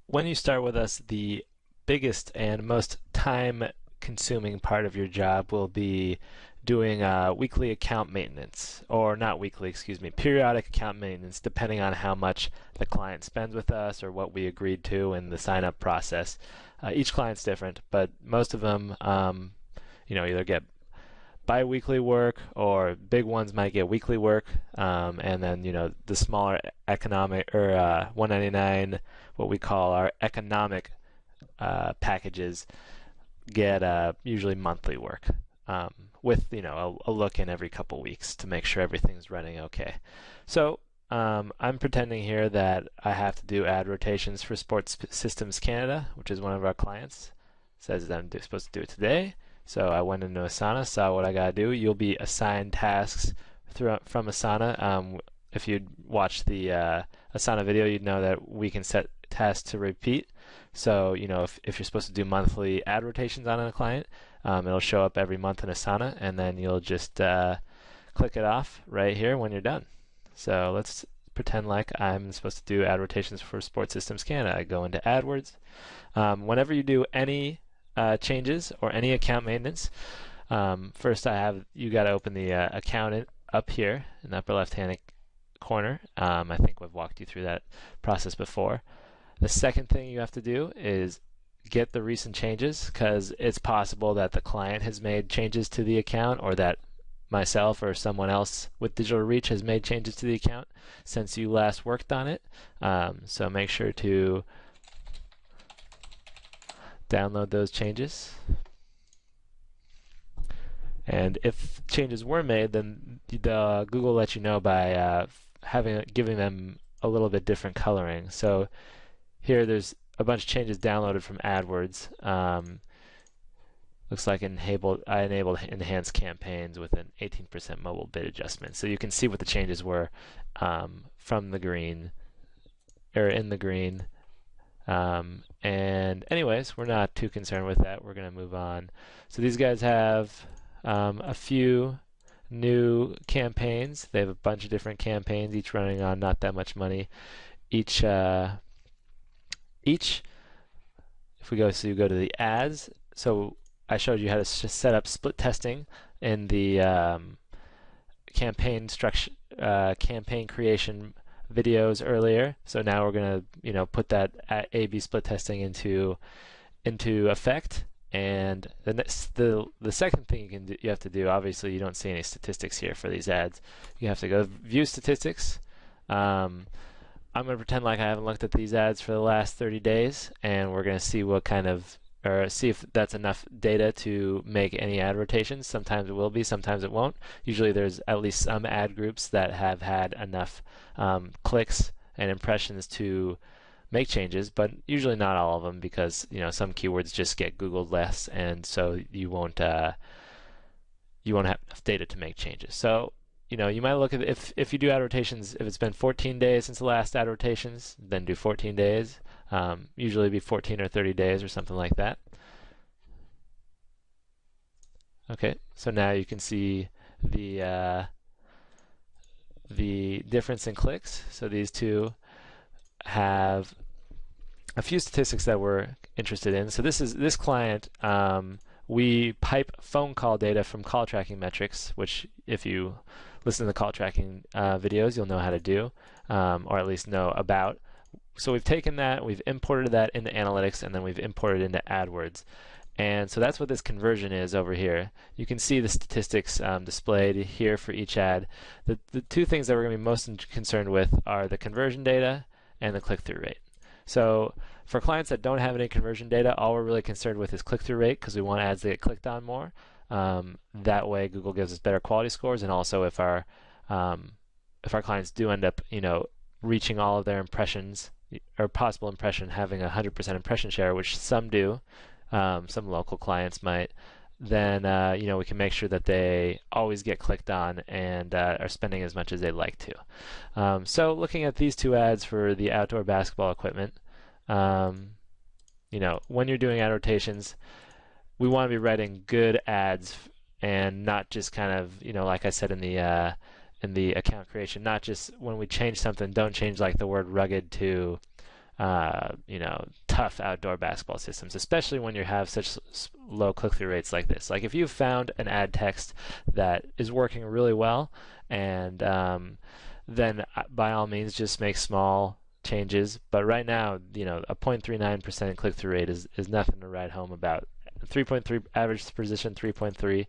When you start with us, the biggest and most time consuming part of your job will be doing weekly account maintenance, or not weekly, excuse me, periodic account maintenance, depending on how much the client spends with us or what we agreed to in the sign up process. Each client's different, but most of them, either get bi-weekly work, or big ones might get weekly work, and then the smaller economic or 199, what we call our economic packages, get usually monthly work, um, with a look in every couple weeks to make sure everything's running okay. So I'm pretending here that I have to do ad rotations for Sports Systems Canada, which is one of our clients. It says that I'm supposed to do it today. So I went into Asana, saw what I gotta do. You'll be assigned tasks from Asana. If you'd watched the Asana video, you'd know that we can set tasks to repeat. So, if you're supposed to do monthly ad rotations on a client, it'll show up every month in Asana, and then you'll just click it off right here when you're done. So let's pretend like I'm supposed to do ad rotations for Sports Systems Canada. I go into AdWords. Whenever you do any changes or any account maintenance, first you got to open the account up here in the upper left-hand corner. I think we've walked you through that process before. The second thing you have to do is get the recent changes, because it's possible that the client has made changes to the account, or that myself or someone else with Digital Reach has made changes to the account since you last worked on it. So make sure to download those changes. And if changes were made, then Google lets you know by giving them a little bit different coloring. So here there's a bunch of changes downloaded from AdWords. Looks like I enabled enhanced campaigns with an 18% mobile bid adjustment. So you can see what the changes were from the green, or in the green. And anyways, we're not too concerned with that. We're going to move on. So these guys have a few new campaigns. They have a bunch of different campaigns, each running on not that much money. Each, if we go, so you go to the ads. So I showed you how to set up split testing in the campaign structure, campaign creation videos earlier. So now we're going to put that A/B split testing into effect. And the second thing you have to do, obviously you don't see any statistics here for these ads. You have to go view statistics. I'm going to pretend like I haven't looked at these ads for the last 30 days, and we're going to see see if that's enough data to make any ad rotations. Sometimes it will be, sometimes it won't. Usually there's at least some ad groups that have had enough clicks and impressions to make changes, but usually not all of them, because some keywords just get Googled less, and so you won't have enough data to make changes. So you might look at, if you do ad rotations, if it's been 14 days since the last ad rotations, then do 14 days. Usually it'd be 14 or 30 days or something like that. Okay, so now you can see the difference in clicks. So these two have a few statistics that we're interested in. So this client. We pipe phone call data from call tracking metrics, which if you listen to the call tracking videos, you'll know how to do, or at least know about. So we've taken that, we've imported that into analytics, and then we've imported it into AdWords. And so that's what this conversion is over here. You can see the statistics displayed here for each ad. The two things that we're going to be most concerned with are the conversion data and the click-through rate. So for clients that don't have any conversion data, all we're really concerned with is click-through rate, because we want ads to get clicked on more. That way Google gives us better quality scores, and also if our clients do end up reaching all of their impressions, or possible impression, having 100% impression share, which some do, some local clients might, then we can make sure that they always get clicked on and are spending as much as they'd like to. So looking at these two ads for the outdoor basketball equipment, when you're doing ad rotations, we want to be writing good ads, and not just kind of, like I said in the account creation, not just when we change something, don't change like the word rugged to tough outdoor basketball systems, especially when you have such low click-through rates like this. Like if you found an ad text that is working really well, and then by all means just make small changes. But right now, a 0.39% click-through rate is nothing to write home about. 3.3 average position 3.3,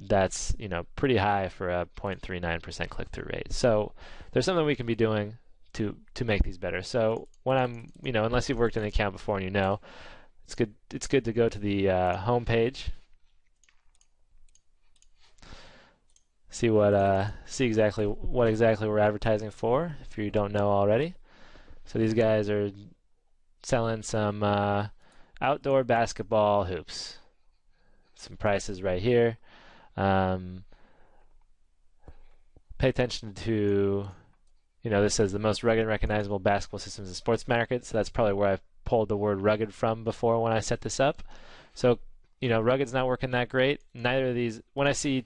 that's pretty high for a 0.39% click-through rate. So there's something we can be doing to make these better. So when I'm unless you've worked in an account before and it's good to go to the home page, see exactly what we're advertising for if you don't know already. So these guys are selling some outdoor basketball hoops. Some prices right here. Pay attention to, this says the most rugged and recognizable basketball systems in sports market. So that's probably where I've pulled the word rugged from before when I set this up. So, rugged's not working that great. Neither of these, when I see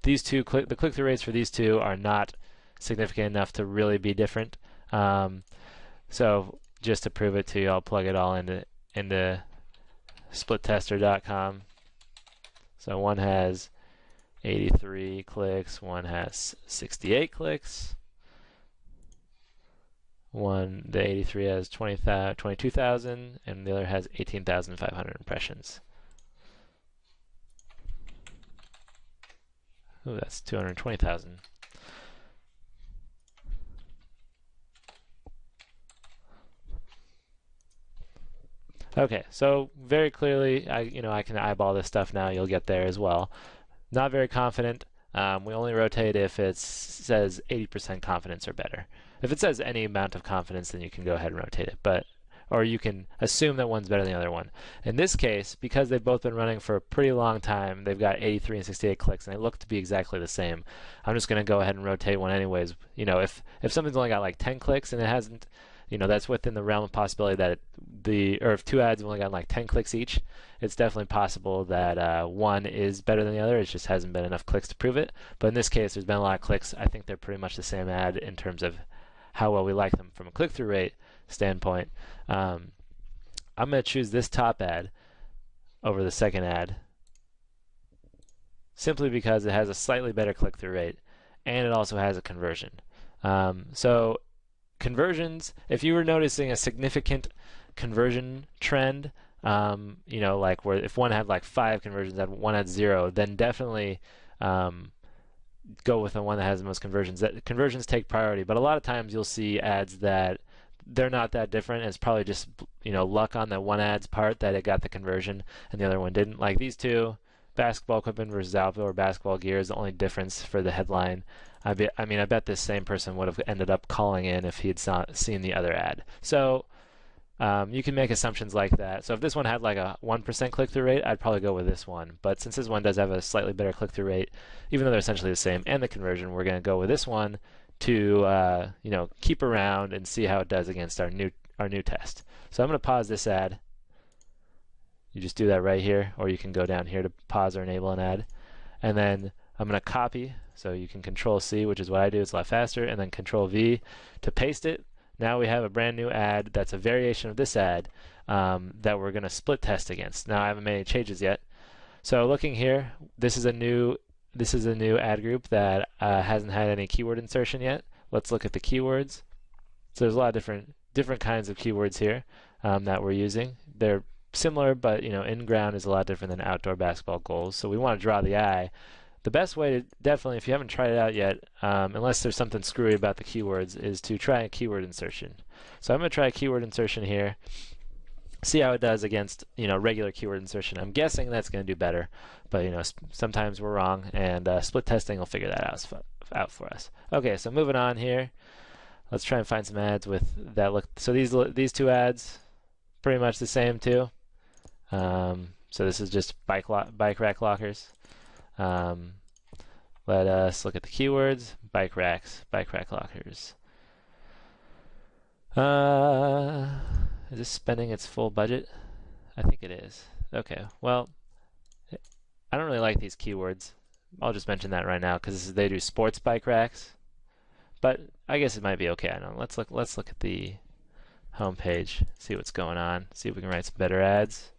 these two, the click-through rates for these two are not significant enough to really be different. So just to prove it to you, I'll plug it all into splittester.com. So one has 83 clicks, one has 68 clicks. The 83 has 22,000, and the other has 18,500 impressions. Ooh, that's 220,000. Okay, so very clearly, I can eyeball this stuff now. You'll get there as well. Not very confident. We only rotate if it says 80% confidence or better. If it says any amount of confidence, then you can go ahead and rotate it. Or you can assume that one's better than the other one. In this case, because they've both been running for a pretty long time, they've got 83 and 68 clicks, and they look to be exactly the same. I'm just going to go ahead and rotate one anyways. If something's only got like 10 clicks and it hasn't, that's within the realm of possibility that if two ads have only gotten like 10 clicks each, it's definitely possible that one is better than the other. It just hasn't been enough clicks to prove it. But in this case, there's been a lot of clicks. I think they're pretty much the same ad in terms of how well we like them from a click-through rate standpoint. I'm going to choose this top ad over the second ad simply because it has a slightly better click-through rate and it also has a conversion. So conversions, if you were noticing a significant conversion trend, like where if one had like 5 conversions and one had 0, then definitely go with the one that has the most conversions. Conversions take priority, but a lot of times you'll see ads that they're not that different. It's probably just luck on the one ad's part that it got the conversion and the other one didn't. Like these two, basketball equipment versus outdoor basketball gear is the only difference for the headline. I bet this same person would have ended up calling in if he had seen the other ad. So you can make assumptions like that. So if this one had like a 1% click-through rate, I'd probably go with this one. But since this one does have a slightly better click-through rate, even though they're essentially the same, and the conversion, we're going to go with this one to keep around and see how it does against our new test. So I'm going to pause this ad. You just do that right here, or you can go down here to pause or enable an ad. And then I'm going to copy, so you can Control C, which is what I do, it's a lot faster, and then Control V to paste it. Now we have a brand new ad that's a variation of this ad that we're going to split test against. Now I haven't made any changes yet. So looking here, this is a new ad group that hasn't had any keyword insertion yet. Let's look at the keywords. So there's a lot of different kinds of keywords here that we're using. They're similar, but in-ground is a lot different than outdoor basketball goals. So we want to draw the eye. The best way to definitely, if you haven't tried it out yet, unless there's something screwy about the keywords, is to try a keyword insertion. So I'm going to try a keyword insertion here. See how it does against regular keyword insertion. I'm guessing that's going to do better, but sometimes we're wrong, and split testing will figure that out for us. Okay, so moving on here, let's try and find some ads with that look. So these two ads, pretty much the same too. So this is just bike rack lockers. Let us look at the keywords. Bike rack lockers. Is this spending its full budget? I think it is. Okay, well, I don't really like these keywords. I'll just mention that right now because they do sports bike racks, but I guess it might be okay. I don't know. Let's look at the home page, see what's going on, see if we can write some better ads.